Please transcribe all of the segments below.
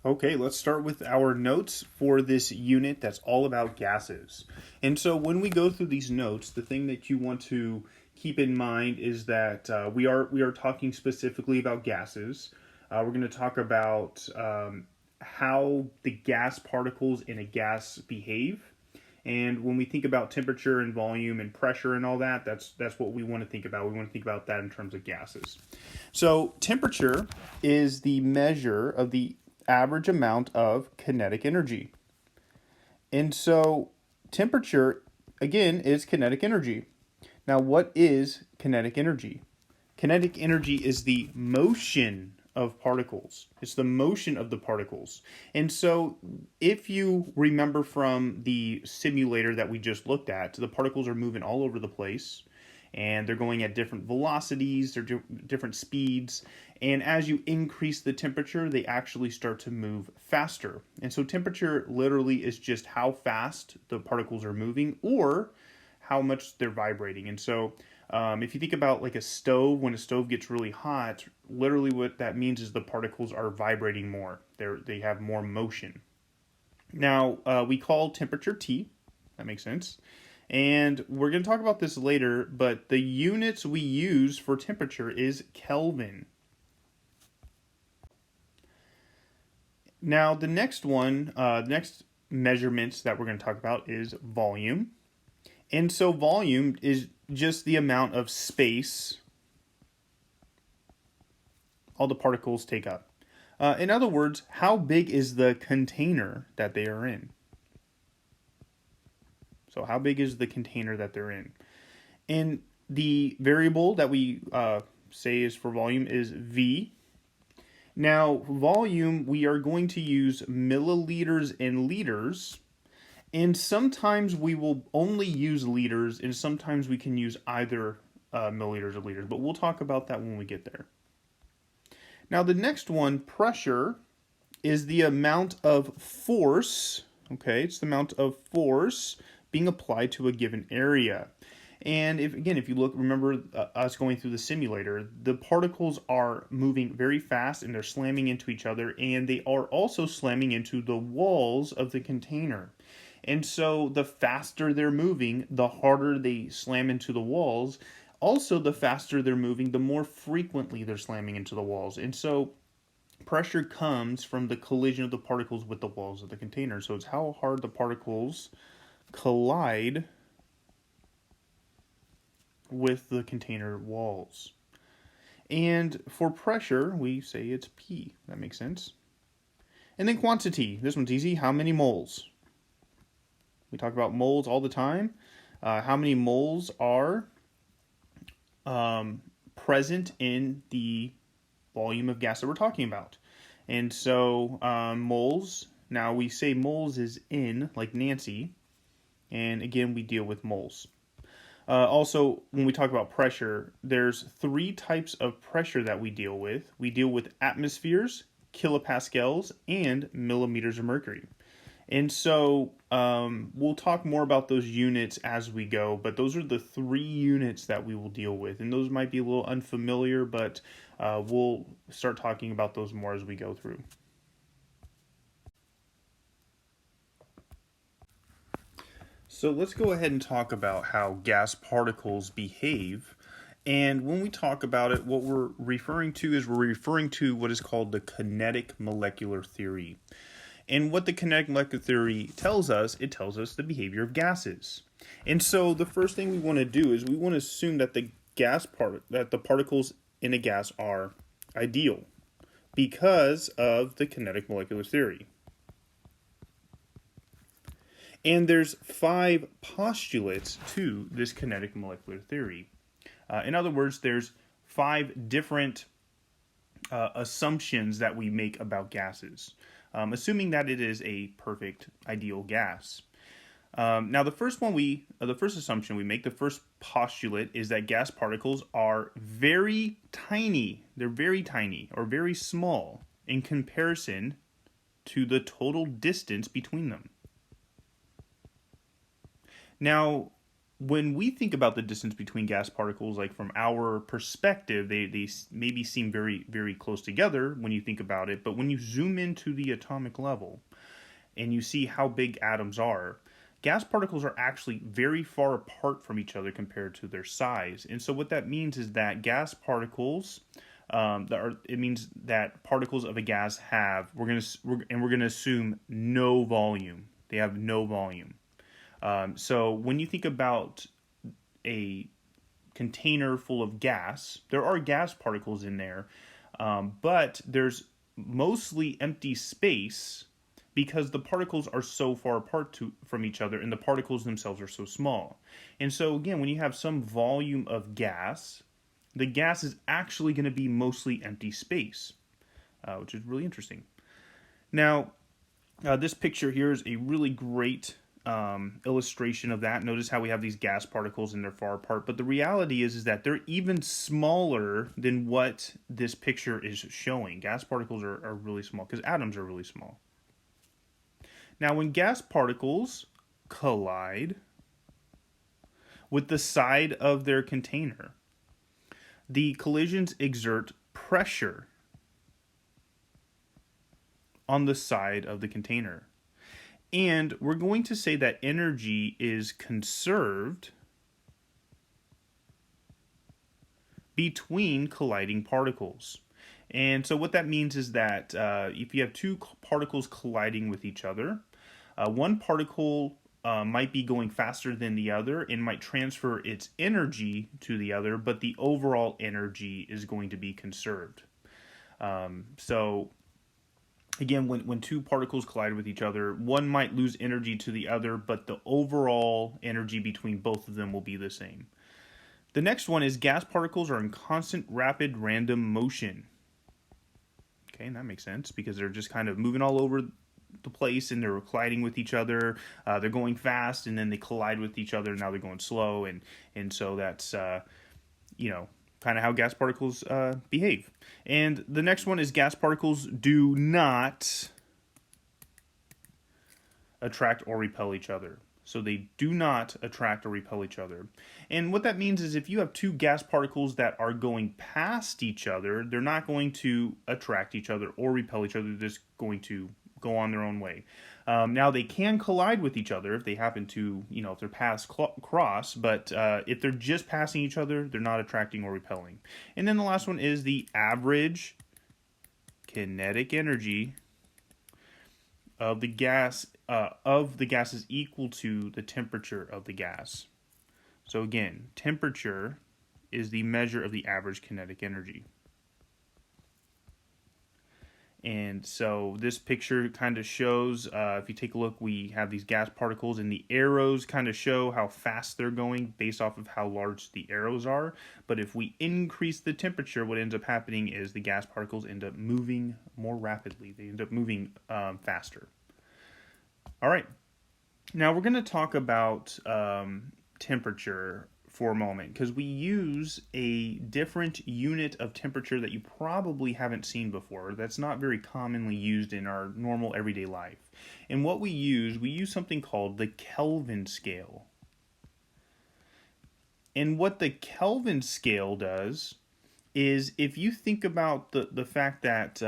Okay, let's start with our notes for this unit that's all about gases. And so when we go through these notes, the thing that you want to keep in mind is that we are talking specifically about gases. We're going to talk about how the gas particles in a gas behave. And when we think about temperature and volume and pressure and all that, that's what we want to think about. We want to think about that in terms of gases. So temperature is the measure of the average amount of kinetic energy. And so temperature, again, is kinetic energy. Now, what is kinetic energy? Kinetic energy is the motion of particles. It's the motion of the particles. And so if you remember from the simulator that we just looked at, the particles are moving all over the place and they're going at different velocities, they're different speeds. And as you increase the temperature, they actually start to move faster. And so temperature literally is just how fast the particles are moving or how much they're vibrating. And so if you think about like a stove, when a stove gets really hot, literally what that means is the particles are vibrating more. They have more motion. Now, we call temperature T. That makes sense. And we're going to talk about this later, but the units we use for temperature is Kelvin. Now, the next one, next measurements that we're going to talk about is volume. And so volume is just the amount of space all the particles take up. In other words, how big is the container that they are in? So how big is the container that they're in? And the variable that we say is for volume is V. Now, volume, we are going to use milliliters and liters. And sometimes we will only use liters, and sometimes we can use either milliliters or liters. But we'll talk about that when we get there. Now, the next one, pressure, is the amount of force. Okay, it's the amount of force being applied to a given area. And if you look, remember us going through the simulator, the particles are moving very fast and they're slamming into each other, and they are also slamming into the walls of the container. And so the faster they're moving, the harder they slam into the walls. Also, the faster they're moving, the more frequently they're slamming into the walls. And so pressure comes from the collision of the particles with the walls of the container. So it's how hard the particles collide with the container walls. And for pressure, we say it's P. That makes sense. And then quantity. This one's easy. How many moles? We talk about moles all the time. How many moles are present in the volume of gas that we're talking about? And so moles, now we say moles is in, like Nancy, and again we deal with moles. Also, when we talk about pressure, there's 3 types of pressure that we deal with. We deal with atmospheres, kilopascals, and millimeters of mercury. And so we'll talk more about those units as we go, but those are the 3 units that we will deal with. And those might be a little unfamiliar, but we'll start talking about those more as we go through. So let's go ahead and talk about how gas particles behave. And when we talk about it, what we're referring to what is called the kinetic molecular theory. And what the kinetic molecular theory tells us, it tells us the behavior of gases. And so the first thing we want to do is we want to assume that the particles in a gas are ideal because of the kinetic molecular theory. And there's 5 postulates to this kinetic molecular theory. In other words, there's 5 different assumptions that we make about gases, assuming that it is a perfect ideal gas. Now, the first assumption we make, the first postulate, is that gas particles are very tiny. They're very tiny or very small in comparison to the total distance between them. Now, when we think about the distance between gas particles, like from our perspective, they maybe seem very, very close together when you think about it. But when you zoom into the atomic level and you see how big atoms are, gas particles are actually very far apart from each other compared to their size. And so what that means is that gas particles, it means that particles of a gas have, we're gonna assume no volume. They have no volume. So when you think about a container full of gas, there are gas particles in there, but there's mostly empty space because the particles are so far apart from each other, and the particles themselves are so small. And so again, when you have some volume of gas, the gas is actually going to be mostly empty space, which is really interesting. Now, this picture here is a really great illustration of that. Notice how we have these gas particles and they're far apart, but the reality is that they're even smaller than what this picture is showing. Gas particles are really small because atoms are really small. Now, when gas particles collide with the side of their container, the collisions exert pressure on the side of the container. And we're going to say that energy is conserved between colliding particles. And so what that means is that if you have two particles colliding with each other, one particle might be going faster than the other and might transfer its energy to the other, but the overall energy is going to be conserved. So again, when two particles collide with each other, one might lose energy to the other, but the overall energy between both of them will be the same. The next one is gas particles are in constant, rapid, random motion. Okay, and that makes sense because they're just kind of moving all over the place and they're colliding with each other. They're going fast and then they collide with each other. Now they're going slow, and so that's kind of how gas particles behave. And the next one is gas particles do not attract or repel each other. So they do not attract or repel each other. And what that means is if you have two gas particles that are going past each other, they're not going to attract each other or repel each other. They're just going to go on their own way. Now they can collide with each other if they happen to, if their paths cross, but if they're just passing each other, they're not attracting or repelling. And then the last one is the average kinetic energy of the gas is equal to the temperature of the gas. So again, temperature is the measure of the average kinetic energy. And so this picture kind of shows, if you take a look, we have these gas particles and the arrows kind of show how fast they're going based off of how large the arrows are. But if we increase the temperature, what ends up happening is the gas particles end up moving more rapidly. They end up moving faster. All right. Now we're going to talk about temperature for a moment because we use a different unit of temperature that you probably haven't seen before. That's not very commonly used in our normal everyday life. And what we use something called the Kelvin scale. And what the Kelvin scale does is if you think about the fact that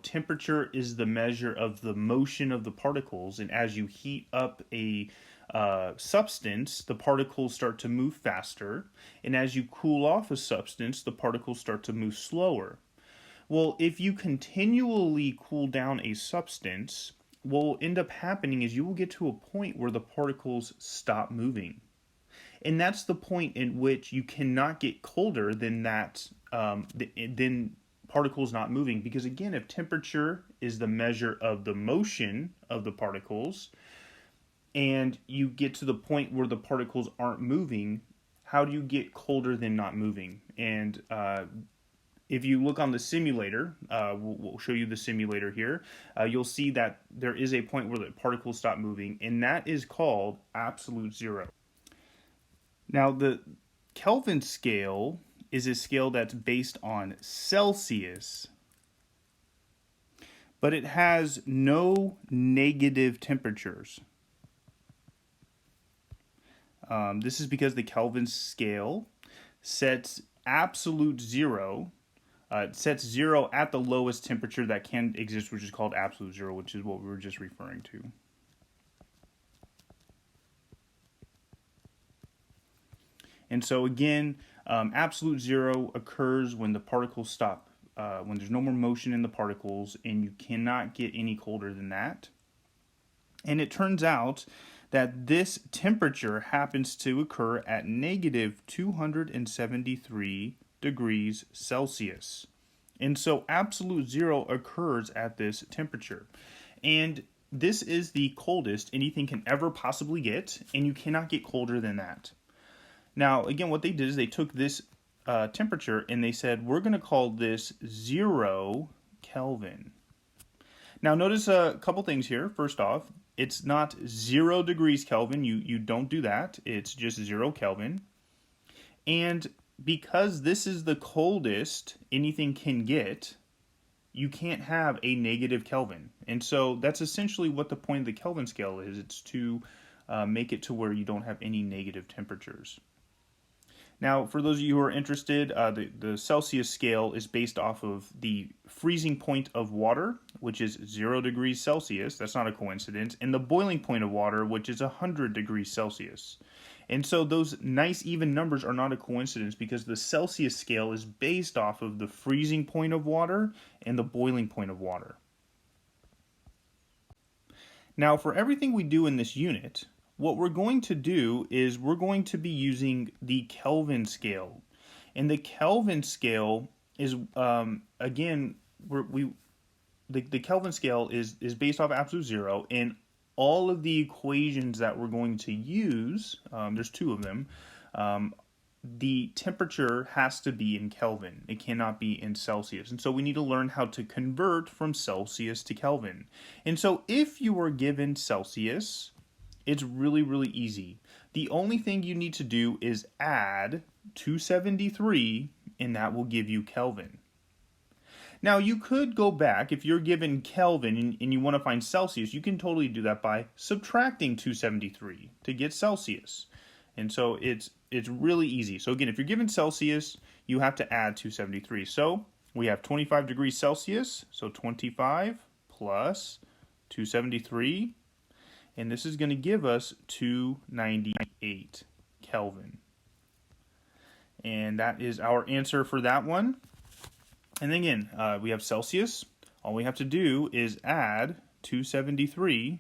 temperature is the measure of the motion of the particles, and as you heat up a substance, the particles start to move faster, and as you cool off a substance, the particles start to move slower. Well, if you continually cool down a substance, what will end up happening is you will get to a point where the particles stop moving. And that's the point in which you cannot get colder than that, than particles not moving. Because again, if temperature is the measure of the motion of the particles, and you get to the point where the particles aren't moving, how do you get colder than not moving? And if you look on the simulator, we'll show you the simulator here, you'll see that there is a point where the particles stop moving, and that is called absolute zero. Now, the Kelvin scale is a scale that's based on Celsius, but it has no negative temperatures. This is because the Kelvin scale sets absolute zero. It sets zero at the lowest temperature that can exist, which is called absolute zero, which is what we were just referring to. And so again, absolute zero occurs when the particles stop, when there's no more motion in the particles, and you cannot get any colder than that. And it turns out that this temperature happens to occur at negative 273 degrees Celsius. And so absolute zero occurs at this temperature. And this is the coldest anything can ever possibly get, and you cannot get colder than that. Now, again, what they did is they took this temperature and they said, we're going to call this 0 Kelvin. Now, notice a couple things here. First off, it's not 0 degrees Kelvin. You don't do that. It's just 0 Kelvin. And because this is the coldest anything can get, you can't have a negative Kelvin. And so that's essentially what the point of the Kelvin scale is. It's to make it to where you don't have any negative temperatures. Now, for those of you who are interested, the Celsius scale is based off of the freezing point of water, which is 0 degrees Celsius. That's not a coincidence. And the boiling point of water, which is 100 degrees Celsius. And so those nice even numbers are not a coincidence because the Celsius scale is based off of the freezing point of water and the boiling point of water. Now, for everything we do in this unit, what we're going to do is we're going to be using the Kelvin scale. And the Kelvin scale is, again, the Kelvin scale is based off absolute zero, and all of the equations that we're going to use, there's two of them, the temperature has to be in Kelvin. It cannot be in Celsius. And so we need to learn how to convert from Celsius to Kelvin. And so if you were given Celsius, it's really, really easy. The only thing you need to do is add 273, and that will give you Kelvin. Now, you could go back, if you're given Kelvin and you want to find Celsius, you can totally do that by subtracting 273 to get Celsius. And so it's really easy. So again, if you're given Celsius, you have to add 273. So we have 25 degrees Celsius, so 25 plus 273, and this is going to give us 298 Kelvin. And that is our answer for that one. And then again, we have Celsius. All we have to do is add 273.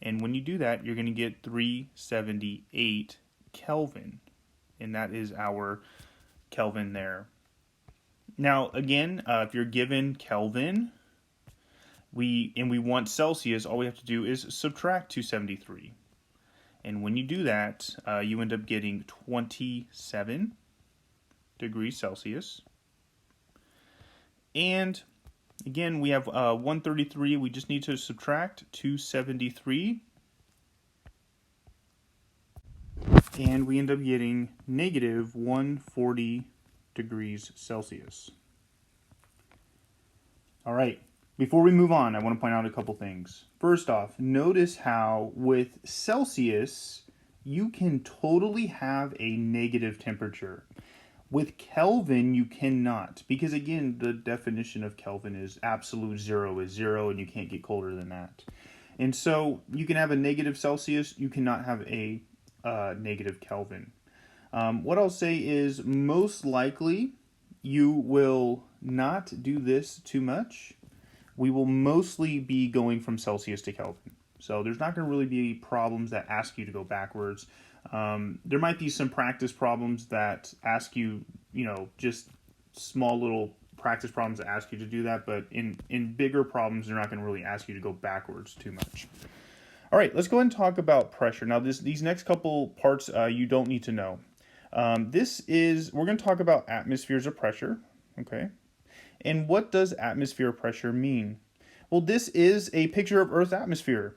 And when you do that, you're going to get 378 Kelvin. And that is our Kelvin there. Now, again, if you're given Kelvin, we want Celsius, all we have to do is subtract 273. And when you do that, you end up getting 27 degrees Celsius. And again, we have 133. We just need to subtract 273. And we end up getting negative 140 degrees Celsius. All right. Before we move on, I want to point out a couple things. First off, notice how with Celsius, you can totally have a negative temperature. With Kelvin, you cannot, because again, the definition of Kelvin is absolute zero is zero, and you can't get colder than that. And so you can have a negative Celsius, you cannot have a negative Kelvin. What I'll say is most likely you will not do this too much. We will mostly be going from Celsius to Kelvin. So there's not going to really be problems that ask you to go backwards. There might be some practice problems that ask you, just small little practice problems that ask you to do that. But in bigger problems, they're not going to really ask you to go backwards too much. All right, let's go ahead and talk about pressure. Now, these next couple parts you don't need to know. We're going to talk about atmospheres of pressure, okay? And what does atmosphere pressure mean? Well, this is a picture of Earth's atmosphere.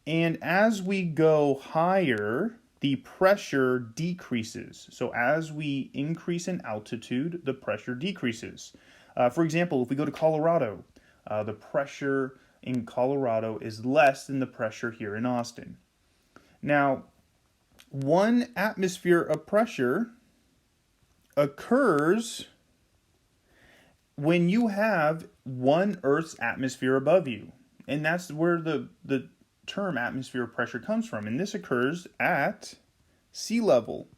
And as we go higher, the pressure decreases. So as we increase in altitude, the pressure decreases. For example, if we go to Colorado, the pressure in Colorado is less than the pressure here in Austin. Now, 1 atmosphere of pressure occurs when you have 1 Earth's atmosphere above you. And that's where the term atmosphere pressure comes from. And this occurs at sea level.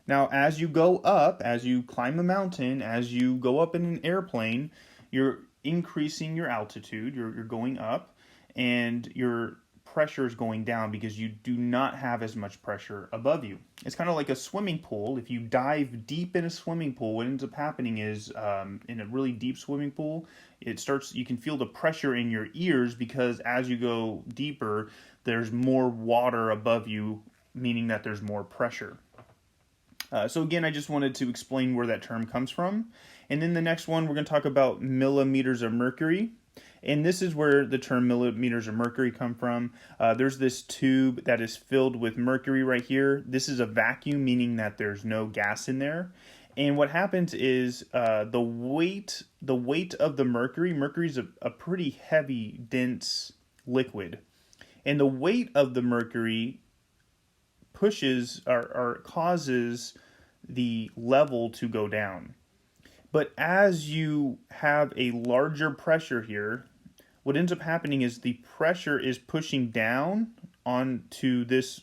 Now, as you go up, as you climb a mountain, as you go up in an airplane, you're increasing your altitude, you're going up, and your pressure is going down because you do not have as much pressure above you. It's kind of like a swimming pool. If you dive deep in a swimming pool, what ends up happening is in a really deep swimming pool, you can feel the pressure in your ears because as you go deeper, there's more water above you, meaning that there's more pressure. So again, I just wanted to explain where that term comes from. And then the next one, we're going to talk about millimeters of mercury. And this is where the term millimeters of mercury come from. There's this tube that is filled with mercury right here. This is a vacuum, meaning that there's no gas in there. And what happens is the weight of the mercury is a pretty heavy, dense liquid. And the weight of the mercury pushes or causes the level to go down. But as you have a larger pressure here, what ends up happening is the pressure is pushing down onto this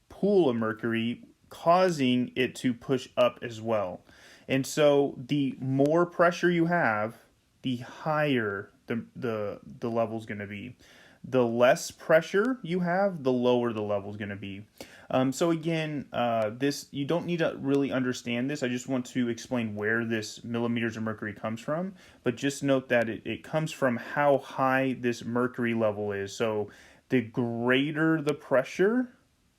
pool of mercury, causing it to push up as well. And so the more pressure you have, the higher the level is going to be. The less pressure you have, the lower the level is going to be. So again, you don't need to really understand this. I just want to explain where this millimeters of mercury comes from. But just note that it comes from how high this mercury level is. So the greater the pressure,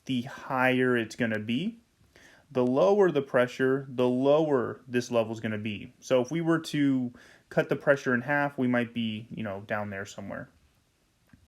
the higher it's going to be. The lower the pressure, the lower this level is going to be. So if we were to cut the pressure in half, we might be, down there somewhere.